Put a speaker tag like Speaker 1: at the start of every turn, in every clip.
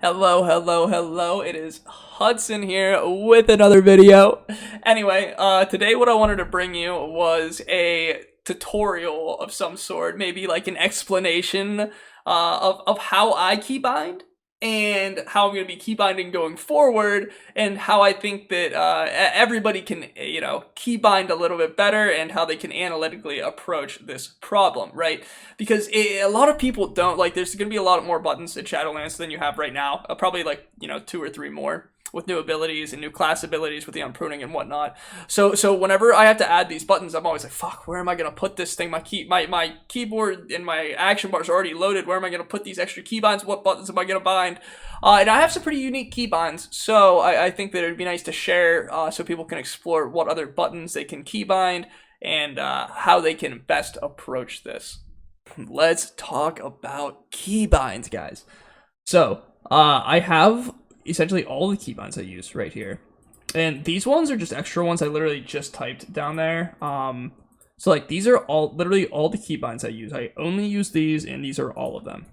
Speaker 1: Hello, hello, hello. It is Hudson here with another video. Anyway, today what I wanted to bring you was a tutorial of some sort, maybe like an explanation of how I keybind and how I'm going to be keybinding going forward, and how I think that everybody can, keybind a little bit better, and how they can analytically approach this problem, right? Because a lot of people don't, like, there's going to be a lot more buttons in Shadowlands than you have right now, probably like, 2 or 3 more with new abilities and new class abilities with the unpruning and whatnot. So whenever I have to add these buttons, I'm always like, fuck, where am I gonna put this thing? My keyboard and my action bars are already loaded. Where am I gonna put these extra keybinds? What buttons am I gonna bind? And I have some pretty unique keybinds, so I think that it'd be nice to share so people can explore what other buttons they can keybind and how they can best approach this. Let's talk about keybinds, guys. So I have essentially all the keybinds I use right here, and these ones are just extra ones I literally just typed down there. So like these are literally all the keybinds I use. I only use these, and these are all of them.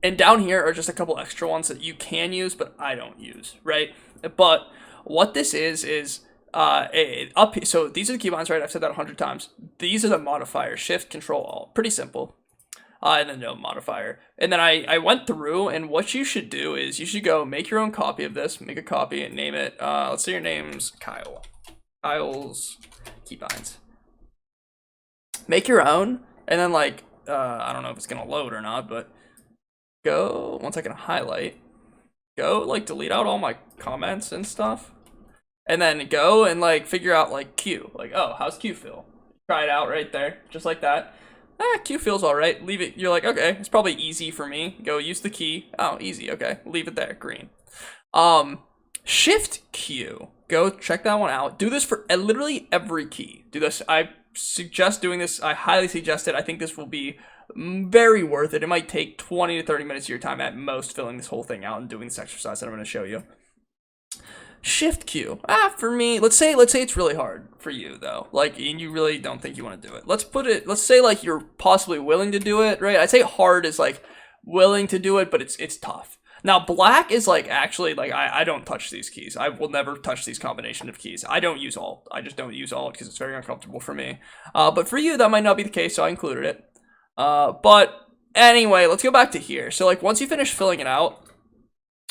Speaker 1: And down here are just a couple extra ones that you can use, but I don't use, right? But what this is up. So these are the keybinds, right? I've said that 100 times. These are the modifiers: Shift, Control, Alt. Pretty simple. And then no modifier. And then I went through, and what you should do is you should go make your own copy of this, make a copy and name it, let's say your name's Kyle. Kyle's keybinds. Make your own, and then like, I don't know if it's gonna load or not, but go, once I can highlight, go like delete out all my comments and stuff, and then go and like figure out like Q, like, oh, how's Q feel? Try it out right there, just like that. Q feels alright, leave it, you're like, okay, it's probably easy for me, go use the key, oh, easy, okay, leave it there, green. Shift Q, go check that one out, do this for literally every key, do this, I suggest doing this, I highly suggest it, I think this will be very worth it. It might take 20 to 30 minutes of your time at most filling this whole thing out and doing this exercise that I'm going to show you. Shift Q. For me, let's say it's really hard for you though. Like, and you really don't think you want to do it. Let's say like you're possibly willing to do it, right? I'd say hard is like willing to do it, but it's tough. Now, black is like actually like I don't touch these keys. I will never touch these combination of keys. I don't use alt. I just don't use alt because it's very uncomfortable for me. But for you, that might not be the case, so I included it. But anyway, let's go back to here. So like once you finish filling it out,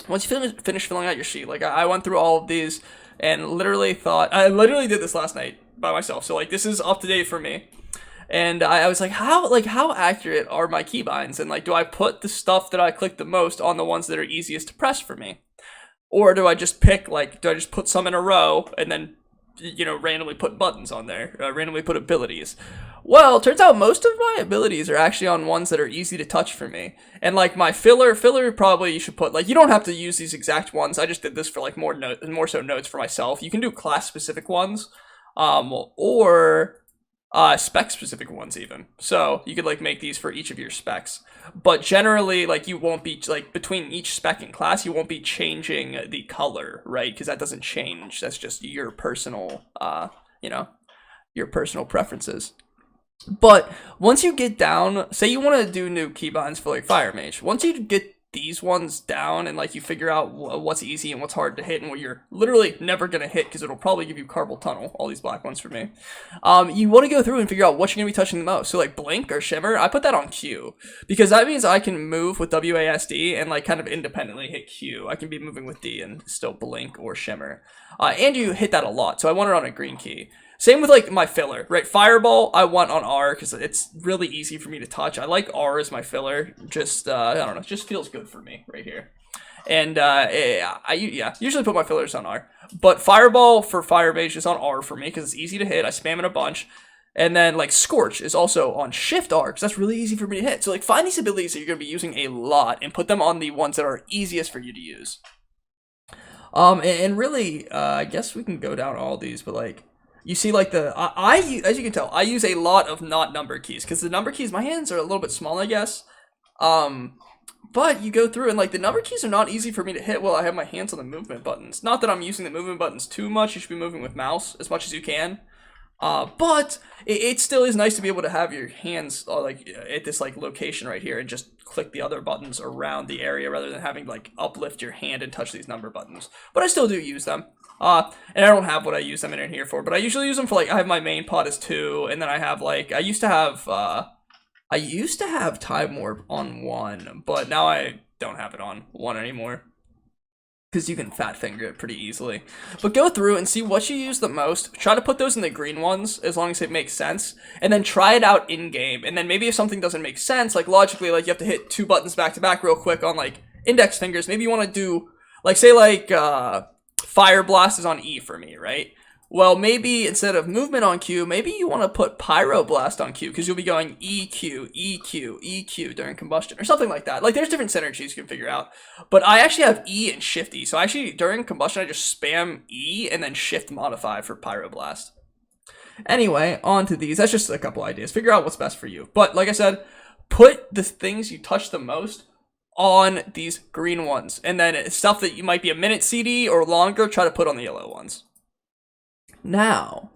Speaker 1: once you finish filling out your sheet, like I went through all of these and literally I literally did this last night by myself. So like this is up to date for me. And I was like, how accurate are my keybinds? And like, do I put the stuff that I click the most on the ones that are easiest to press for me? Or do I just pick, like, do I just put some in a row and then, randomly put buttons on there, randomly put abilities? Well, turns out most of my abilities are actually on ones that are easy to touch for me. And like my filler probably you should put, like, you don't have to use these exact ones. I just did this for like more so notes for myself. You can do class specific ones, or spec specific ones even. So you could like make these for each of your specs. But generally, like, you won't be like between each spec and class, you won't be changing the color, right? Because that doesn't change. That's just your personal, your personal preferences. But once you get down, say you want to do new keybinds for like Fire Mage, once you get these ones down and like you figure out what's easy and what's hard to hit and what you're literally never gonna hit because it'll probably give you carpal tunnel, all these black ones for me, you want to go through and figure out what you're gonna be touching the most. So like blink or shimmer, I put that on Q because that means I can move with WASD and like kind of independently hit Q. I can be moving with D and still blink or shimmer, and you hit that a lot, so I want it on a green key. Same with like my filler, right? Fireball, I want on R because it's really easy for me to touch. I like R as my filler. Just, I don't know, it just feels good for me right here. And I usually put my fillers on R. But Fireball for Fire Mage is on R for me because it's easy to hit. I spam it a bunch. And then like Scorch is also on Shift R because that's really easy for me to hit. So like find these abilities that you're going to be using a lot and put them on the ones that are easiest for you to use. And really, I guess we can go down all these, but like, you see, like, as you can tell, I use a lot of not number keys, because the number keys, my hands are a little bit small, I guess. But you go through, and, like, the number keys are not easy for me to hit while I have my hands on the movement buttons. Not that I'm using the movement buttons too much, you should be moving with mouse as much as you can. But it still is nice to be able to have your hands like at this like location right here and just click the other buttons around the area rather than having to like uplift your hand and touch these number buttons. But I still do use them. And I don't have what I use them in here for, but I usually use them for like, I have my main pod as 2, and then I have like, I used to have time warp on 1, but now I don't have it on 1 anymore. Because you can fat finger it pretty easily. But go through and see what you use the most. Try to put those in the green ones as long as it makes sense. And then try it out in game. And then maybe if something doesn't make sense, like logically, like you have to hit 2 buttons back to back real quick on like index fingers. Maybe you want to do, like say like Fire Blast is on E for me, right? Well, maybe instead of movement on Q, maybe you want to put Pyroblast on Q, because you'll be going EQ, EQ, EQ during combustion, or something like that. Like, there's different synergies you can figure out. But I actually have E and Shift E, so actually, during combustion, I just spam E and then Shift modify for Pyroblast. Anyway, on to these. That's just a couple ideas. Figure out what's best for you. But, like I said, put the things you touch the most on these green ones. And then stuff that you might be a minute CD or longer, try to put on the yellow ones. Now,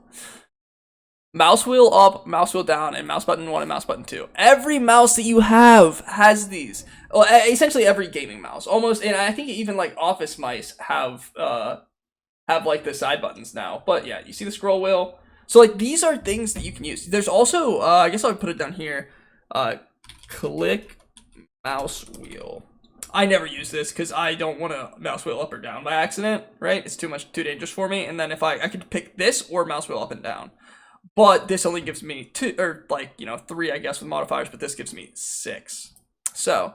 Speaker 1: mouse wheel up, mouse wheel down, and mouse button 1 and mouse button 2. Every mouse that you have has these. Well, essentially every gaming mouse, almost, and I think even like office mice have like the side buttons now. But yeah, you see the scroll wheel. So like these are things that you can use. There's also, I guess I would put it down here. Click mouse wheel. I never use this because I don't want to mouse wheel up or down by accident, right? It's too dangerous for me. And then if I could pick this or mouse wheel up and down. But this only gives me 2, or like, 3, I guess, with modifiers, but this gives me 6. So,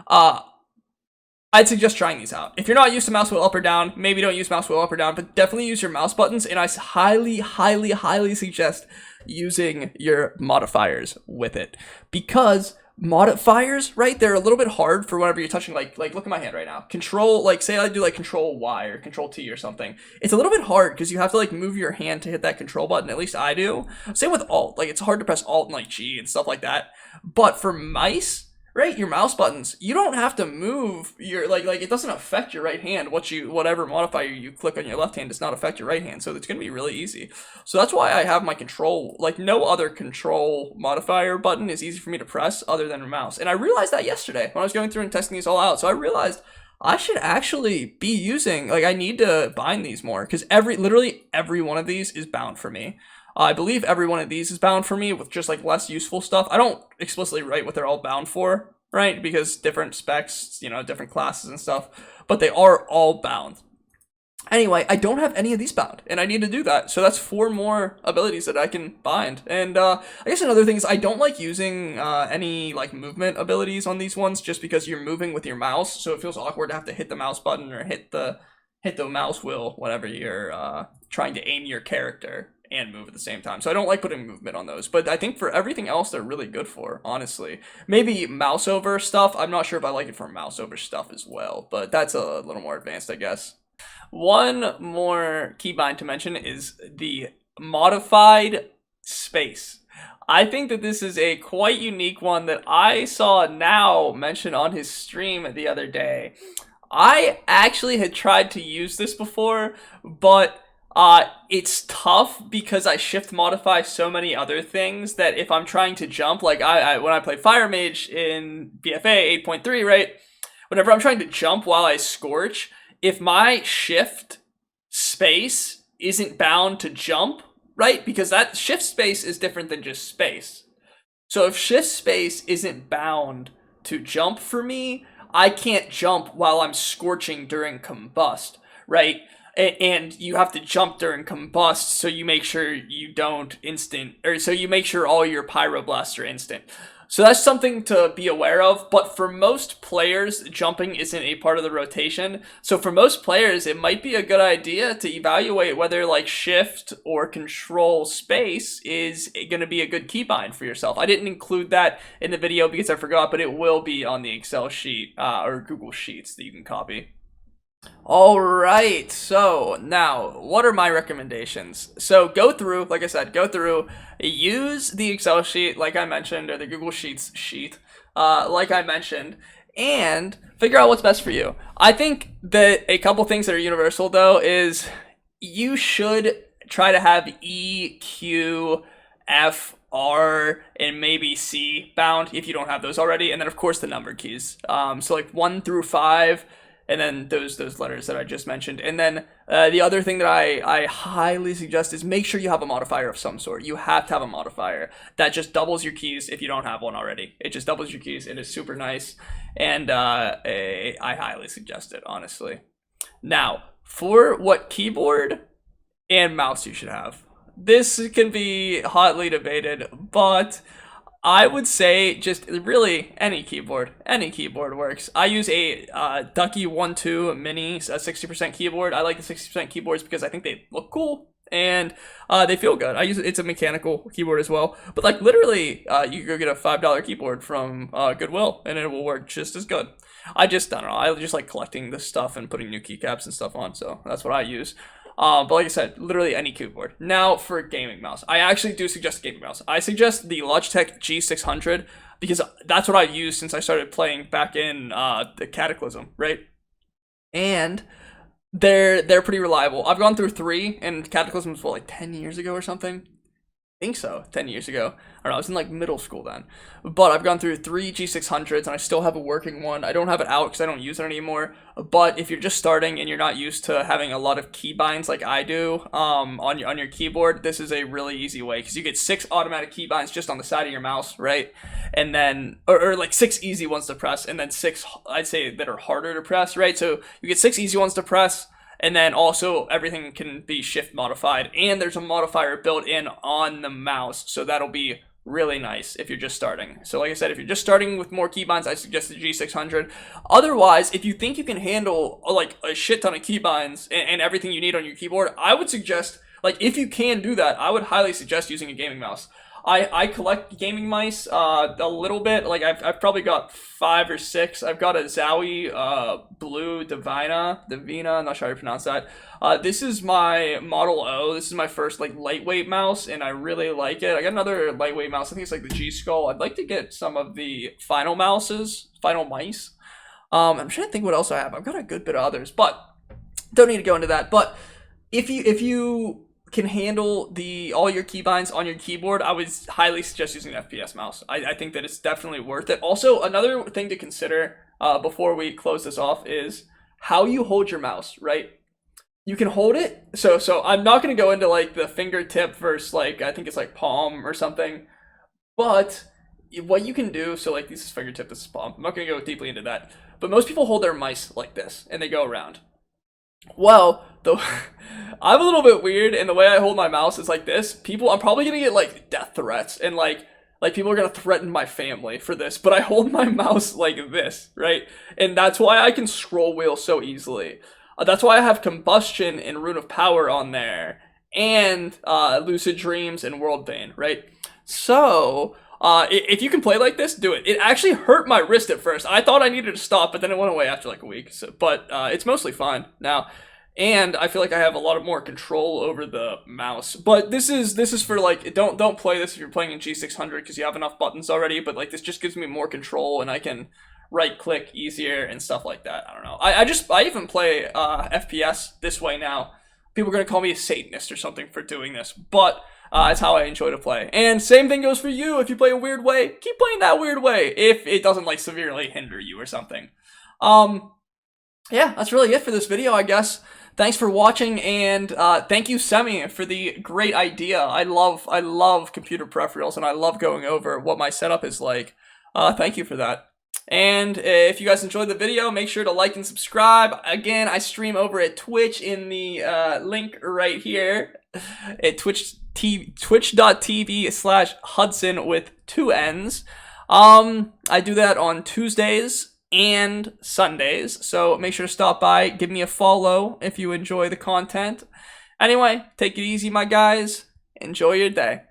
Speaker 1: I'd suggest trying these out. If you're not used to mouse wheel up or down, maybe don't use mouse wheel up or down, but definitely use your mouse buttons. And I highly, highly, highly suggest using your modifiers with it, because modifiers, right, they're a little bit hard for whenever you're touching, like look at my hand right now. Control, like say I do like Control Y or Control T or something. It's a little bit hard because you have to like move your hand to hit that control button. At least I do. Same with Alt. Like it's hard to press Alt and like G and stuff like that. But for mice, right, your mouse buttons, you don't have to move your like it doesn't affect your right hand. Whatever modifier you click on your left hand does not affect your right hand, so it's gonna be really easy. So that's why I have my control, like no other control modifier button is easy for me to press other than a mouse. And I realized that yesterday when I was going through and testing these all out. So I realized I should actually be using, like I need to bind these more, because literally every one of these is bound for me. I believe every one of these is bound for me with just like less useful stuff. I don't explicitly write what they're all bound for, right? Because different specs, different classes and stuff, but they are all bound. Anyway, I don't have any of these bound, and I need to do that. So that's 4 more abilities that I can bind. And I guess another thing is I don't like using any like movement abilities on these ones, just because you're moving with your mouse, so it feels awkward to have to hit the mouse button or hit the mouse wheel whenever you're trying to aim your character and move at the same time. So I don't like putting movement on those, but I think for everything else they're really good for, honestly. Maybe mouse over stuff, I'm not sure if I like it for mouse over stuff as well, but that's a little more advanced, I guess. One more keybind to mention is the modified space. I think that this is a quite unique one that I saw Now mention on his stream the other day. I actually had tried to use this before, but it's tough because I shift modify so many other things that if I'm trying to jump, like when I play Fire Mage in BFA 8.3, right? Whenever I'm trying to jump while I scorch, if my shift space isn't bound to jump, right? Because that shift space is different than just space. So if shift space isn't bound to jump for me, I can't jump while I'm scorching during combust, right? And you have to jump during combust, so you make sure you don't so you make sure all your pyroblasts are instant. So that's something to be aware of, but for most players, jumping isn't a part of the rotation. So for most players, it might be a good idea to evaluate whether like shift or control space is going to be a good keybind for yourself. I didn't include that in the video because I forgot, but it will be on the Excel sheet or Google Sheets that you can copy. Alright, so now, what are my recommendations? So go through, like I said, use the Excel sheet, like I mentioned, or the Google Sheets sheet, like I mentioned, and figure out what's best for you. I think that a couple things that are universal, though, is you should try to have E, Q, F, R, and maybe C bound if you don't have those already, and then of course the number keys. So like 1 through 5, and then those letters that I just mentioned. And then the other thing that I highly suggest is make sure you have a modifier of some sort. You have to have a modifier that just doubles your keys if you don't have one already. It just doubles your keys. It is super nice, and I highly suggest it, honestly. Now, for what keyboard and mouse you should have. This can be hotly debated, but I would say just really any keyboard. Any keyboard works. I use a Ducky 1.2 Mini, a 60% keyboard. I like the 60% keyboards because I think they look cool and they feel good. I use it. It's a mechanical keyboard as well. But like literally, you can go get a $5 keyboard from Goodwill and it will work just as good. I don't know. I just like collecting this stuff and putting new keycaps and stuff on, so that's what I use. But like I said, literally any keyboard. Now for gaming mouse. I actually do suggest a gaming mouse. I suggest the Logitech G600 because that's what I've used since I started playing back in the Cataclysm, right? And they're pretty reliable. I've gone through 3, and Cataclysm was what, like 10 years ago or something? I think so, 10 years ago. I don't know, I was in like middle school then. But I've gone through 3 G600s and I still have a working one. I don't have it out because I don't use it anymore. But if you're just starting and you're not used to having a lot of keybinds like I do on your keyboard, this is a really easy way because you get 6 automatic keybinds just on the side of your mouse, right? And then, or like 6 easy ones to press, and then 6, I'd say, that are harder to press, right? So you get 6 easy ones to press. And then also everything can be shift modified, and there's a modifier built in on the mouse, so that'll be really nice if you're just starting. So like I said, if you're just starting with more keybinds, I suggest the G600. Otherwise, if you think you can handle like a shit ton of keybinds and everything you need on your keyboard, I would suggest, like if you can do that, I would highly suggest using a gaming mouse. I collect gaming mice a little bit. Like I've probably got 5 or 6. I've got a Zowie Blue Divina. I'm not sure how to pronounce that. This is my Model O. This is my first like lightweight mouse, and I really like it. I got another lightweight mouse. I think it's like the G Skull. I'd like to get some of the Final mice. I'm trying to think what else I have. I've got a good bit of others, but don't need to go into that. But if you can handle all your keybinds on your keyboard, I would highly suggest using an FPS mouse. I think that it's definitely worth it. Also, another thing to consider before we close this off is how you hold your mouse, right? You can hold it, so I'm not going to go into like the fingertip versus like, I think it's like palm or something, but what you can do, so like this is fingertip, this is palm. I'm not going to go deeply into that, but most people hold their mice like this and they go around. Well, I'm a little bit weird, and the way I hold my mouse is like this. I'm probably gonna get like death threats, and like people are gonna threaten my family for this, but I hold my mouse like this, right? And that's why I can scroll wheel so easily. That's why I have Combustion and Rune of Power on there, and Lucid Dreams and World Bane, right? So if you can play like this, do it. It actually hurt my wrist at first. I thought I needed to stop, but then it went away after like a week. But it's mostly fine now, and I feel like I have a lot more control over the mouse. But this is for like, don't play this if you're playing in G600 because you have enough buttons already. But like this just gives me more control, and I can right click easier and stuff like that. I don't know. I even play FPS this way now. People are gonna call me a Satanist or something for doing this, but it's how I enjoy to play. And same thing goes for you. If you play a weird way, keep playing that weird way if it doesn't like severely hinder you or something. Yeah, that's really it for this video, I guess. Thanks for watching, and thank you, Semi, for the great idea. I love computer peripherals, and I love going over what my setup is like. Thank you for that. And if you guys enjoyed the video, make sure to like and subscribe. Again, I stream over at Twitch in the link right here at twitch.tv/Hudson with 2 N's. I do that on Tuesdays and Sundays, so make sure to stop by, give me a follow if you enjoy the content. Anyway, take it easy, my guys. Enjoy your day.